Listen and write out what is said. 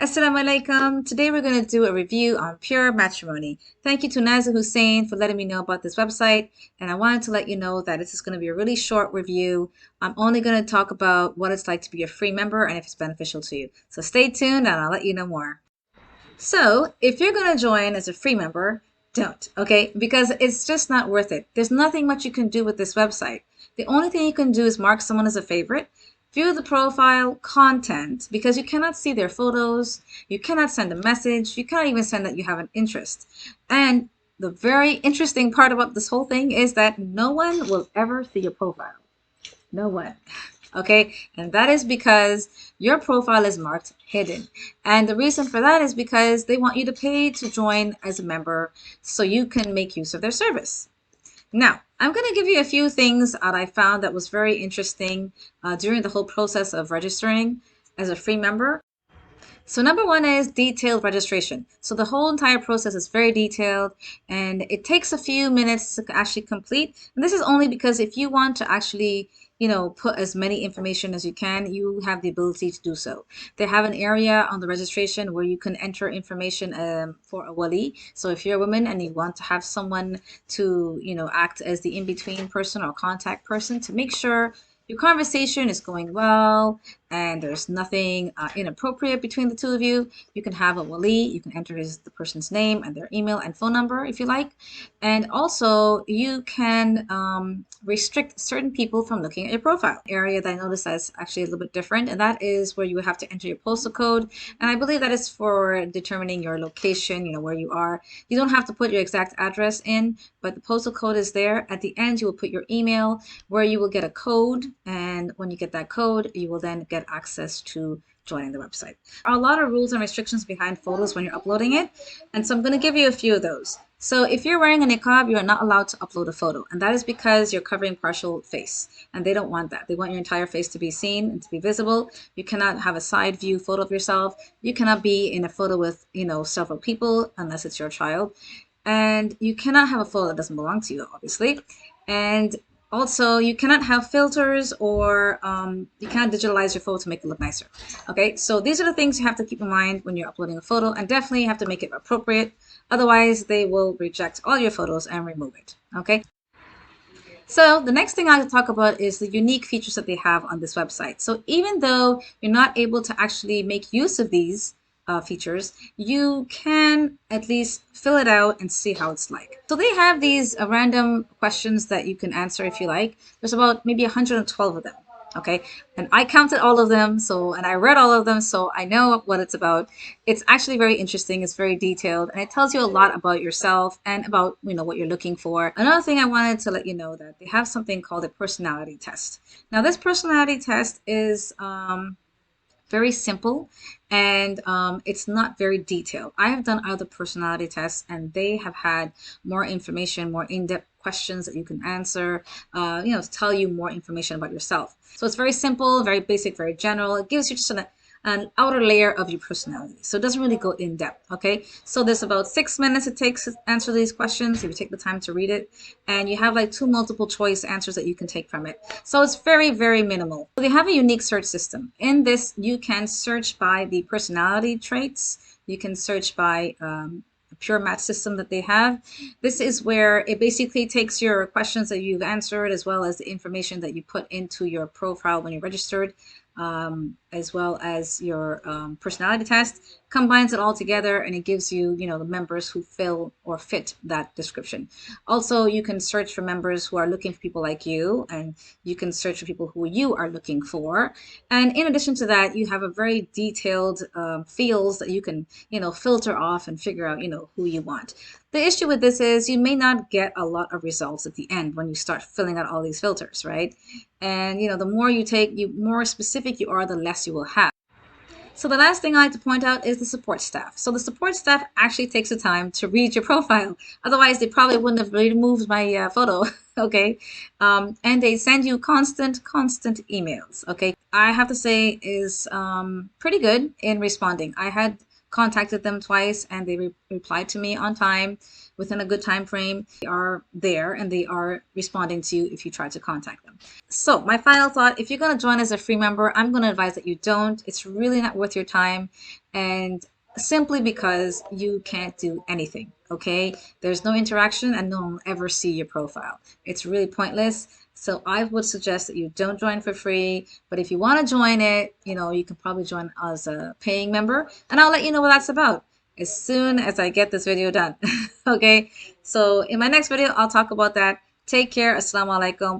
Assalamu alaikum. Today we're going to do a review on Pure Matrimony. Thank you to Nazzu Hussein for letting me know about this website. And I wanted to let you know that this is going to be a really short review. I'm only going to talk about what it's like to be a free member and if it's beneficial to you. So stay tuned and I'll let you know more. So if you're going to join as a free member, don't, okay? Because it's just not worth it. There's nothing much you can do with this website. The only thing you can do is mark someone as a favorite, view the profile content, because you cannot see their photos, you cannot send a message, you cannot even send that you have an interest. And the very interesting part about this whole thing is that no one will ever see your profile. No one. Okay, and that is because your profile is marked hidden. And the reason for that is because they want you to pay to join as a member so you can make use of their service. Now, I'm going to give you a few things that I found that was very interesting during the whole process of registering as a free member. So number one is detailed registration. So the whole entire process is very detailed and it takes a few minutes to actually complete. And this is only because if you want to actually, put as many information as you can, you have the ability to do so. They have an area on the registration where you can enter information for a wali. So if you're a woman and you want to have someone to, act as the in-between person or contact person to make sure your conversation is going well and there's nothing inappropriate between the two of you, you can have a wali. You can enter the person's name and their email and phone number if you like. And also you can restrict certain people from looking at your profile. Area that I noticed that's actually a little bit different, and that is where you have to enter your postal code. And I believe that is for determining your location, where you are. You don't have to put your exact address in, but the postal code is there. At the end, you will put your email where you will get a code. And when you get that code, you will then get access to joining the website. There are a lot of rules and restrictions behind photos when you're uploading it. And so I'm going to give you a few of those. So if you're wearing a niqab, you are not allowed to upload a photo. And that is because you're covering partial face. And they don't want that. They want your entire face to be seen and to be visible. You cannot have a side view photo of yourself. You cannot be in a photo with, several people unless it's your child. And you cannot have a photo that doesn't belong to you, obviously. And also, you cannot have filters or you cannot digitalize your photo to make it look nicer. Okay, so these are the things you have to keep in mind when you're uploading a photo, and definitely you have to make it appropriate. Otherwise, they will reject all your photos and remove it. Okay. So the next thing I want to talk about is the unique features that they have on this website. So even though you're not able to actually make use of these features, you can at least fill it out and see how it's like. So they have these random questions that you can answer if you like. There's about maybe 112 of them. Okay, and I counted all of them, and I read all of them, so I know what it's about. It's actually very interesting. It's very detailed, and it tells you a lot about yourself and about what you're looking for. Another thing I wanted to let you know that they have something called a personality test. Now, this personality test is very simple, and it's not very detailed. I have done other personality tests and they have had more information, more in-depth questions that you can answer, to tell you more information about yourself. So it's very simple, very basic, very general. It gives you just an outer layer of your personality. So it doesn't really go in depth. Okay. So there's about 6 minutes it takes to answer these questions if you take the time to read it. And you have like 2 multiple choice answers that you can take from it. So it's very, very minimal. So they have a unique search system. In this, you can search by the personality traits. You can search by pure match system that they have. This is where it basically takes your questions that you've answered as well as the information that you put into your profile when you registered, as well as your personality test, combines it all together, and it gives you, the members who fill or fit that description. Also, you can search for members who are looking for people like you, and you can search for people who you are looking for. And in addition to that, you have a very detailed fields that you can, filter off and figure out, who you want. The issue with this is you may not get a lot of results at the end when you start filling out all these filters, right? And the more you take, more specific you are, the less you will have. So the last thing I like to point out is the support staff. So the support staff actually takes the time to read your profile. Otherwise, they probably wouldn't have removed my photo. Okay. And they send you constant emails. Okay. I have to say is pretty good in responding. I had contacted them twice and they replied to me on time within a good time frame. They are there and they are responding to you if you try to contact them. So my final thought, if you're going to join as a free member, I'm going to advise that you don't. It's really not worth your time, and simply because you can't do anything. Okay, there's no interaction and no one will ever see your profile. It's really pointless. So I would suggest that you don't join for free, but if you want to join it, you can probably join as a paying member, and I'll let you know what that's about as soon as I get this video done. Okay, so in my next video, I'll talk about that. Take care. Assalamu alaikum.